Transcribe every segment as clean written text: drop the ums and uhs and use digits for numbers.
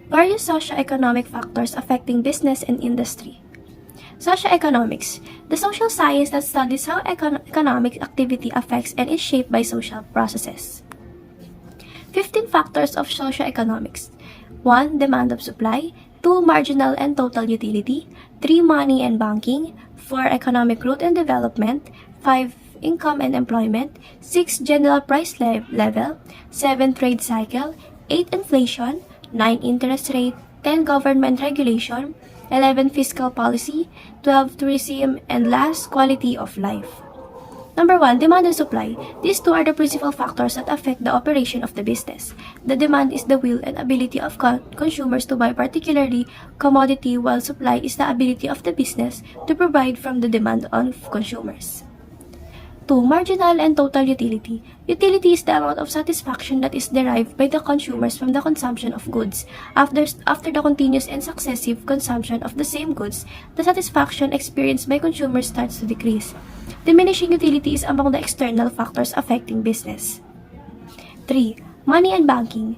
Various socio-economic factors affecting business and industry. Socio-economics, the social science that studies how economic activity affects and is shaped by social processes. 15 factors of socio-economics. 1. Demand of supply. 2. Marginal and total utility. 3. Money and banking. 4. Economic growth and development. 5. Income and employment. 6. General price level. 7. Trade cycle. 8. Inflation. 9. Interest rate. 10. Government regulation. 11. Fiscal policy. 12. Tourism. And last, quality of life. Number 1. Demand and supply. These two are the principal factors that affect the operation of the business. The demand is the will and ability of consumers to buy particularly commodity, while supply is the ability of the business to provide from the demand of consumers. 2. Marginal and total utility. Utility is the amount of satisfaction that is derived by the consumers from the consumption of goods. After the continuous and successive consumption of the same goods, the satisfaction experienced by consumers starts to decrease. Diminishing utility is among the external factors affecting business. 3. Money and banking.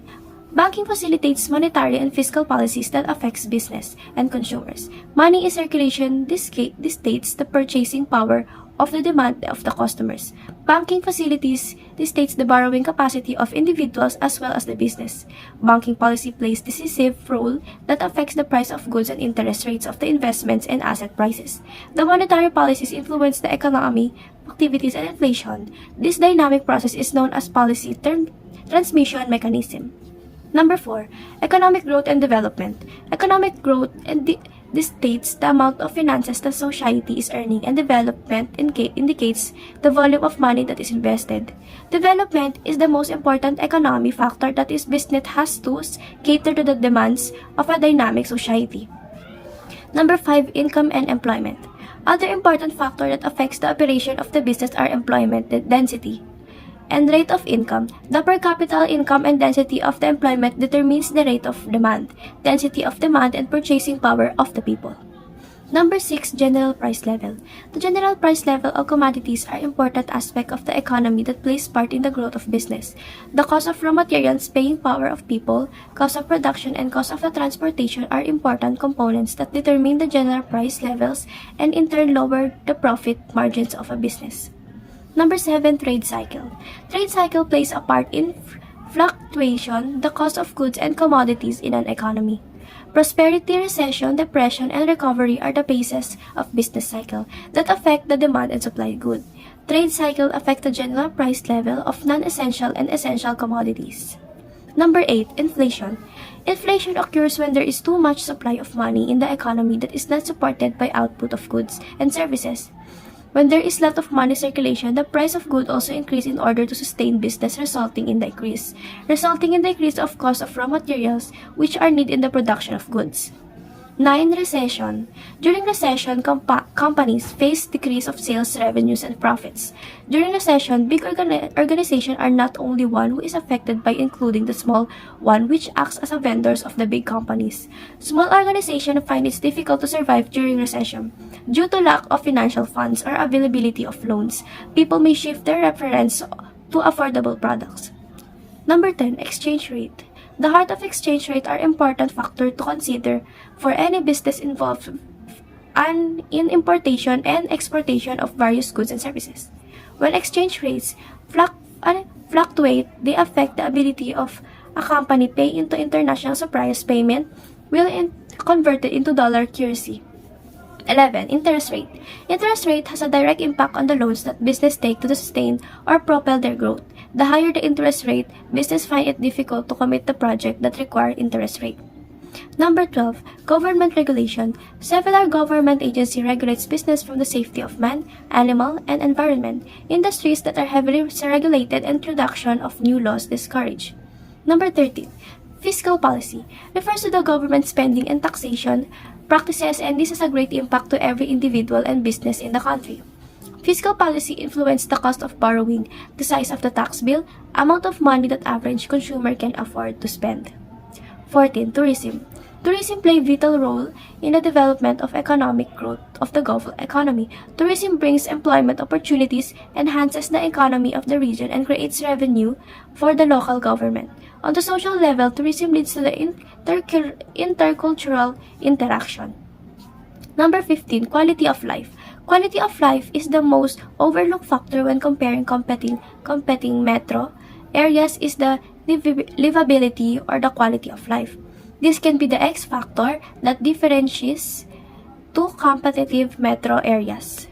Banking facilitates monetary and fiscal policies that affects business and consumers. Money in circulation dictates the purchasing power of the demand of the customers. Banking facilities dictates the borrowing capacity of individuals as well as the business. Banking policy plays decisive role that affects the price of goods and interest rates of the investments and asset prices. The monetary policies influence the economy, activities, and inflation. This dynamic process is known as policy transmission mechanism. Number 4. Economic growth and development. Economic growth dictates the amount of finances the society is earning, and development indicates the volume of money that is invested. Development is the most important economic factor that is business has to cater to the demands of a dynamic society. Number 5. Income and employment. Other important factors that affects the operation of the business are employment density and rate of income. The per capita income and density of the employment determines the rate of demand, density of demand, and purchasing power of the people. Number 6. General price level. The general price level of commodities are important aspect of the economy that plays part in the growth of business. The cost of raw materials, paying power of people, cost of production, and cost of the transportation are important components that determine the general price levels and in turn lower the profit margins of a business. Number 7. Trade cycle. Trade cycle plays a part in fluctuation the cost of goods and commodities in an economy. Prosperity, recession, depression, and recovery are the phases of business cycle that affect the demand and supply of goods. Trade cycle affect the general price level of non-essential and essential commodities. Number 8. Inflation. Inflation occurs when there is too much supply of money in the economy that is not supported by output of goods and services. When there is lot of money circulation, the price of goods also increase in order to sustain business, resulting in the increase of cost of raw materials which are needed in the production of goods. 9. Recession. During recession, companies face decrease of sales revenues and profits. During recession, big organizations are not only one who is affected by including the small one which acts as a vendors of the big companies. Small organizations find it difficult to survive during recession. Due to lack of financial funds or availability of loans, people may shift their preference to affordable products. Number 10. Exchange rate. The heart of exchange rate are important factor to consider for any business involved in importation and exportation of various goods and services. When exchange rates fluctuate, they affect the ability of a company pay into international suppliers payment will converted into dollar currency. 11. Interest rate. Interest rate has a direct impact on the loans that business take to sustain or propel their growth. The higher the interest rate, business find it difficult to commit the project that require interest rate. Number 12. Government regulation. Several government agencies regulates business from the safety of man, animal, and environment. Industries that are heavily regulated and introduction of new laws discouraged. Number 13. Fiscal policy refers to the government spending and taxation practices, and this has a great impact to every individual and business in the country. Fiscal policy influences the cost of borrowing, the size of the tax bill, amount of money that average consumer can afford to spend. 14. Tourism. Tourism play vital role in the development of economic growth of the Gulf economy. Tourism brings employment opportunities, enhances the economy of the region, and creates revenue for the local government. On the social level, tourism leads to the intercultural interaction. Number 15, quality of life. Quality of life is the most overlooked factor when comparing competing metro areas is the livability or the quality of life. This can be the X factor that differentiates two competitive metro areas.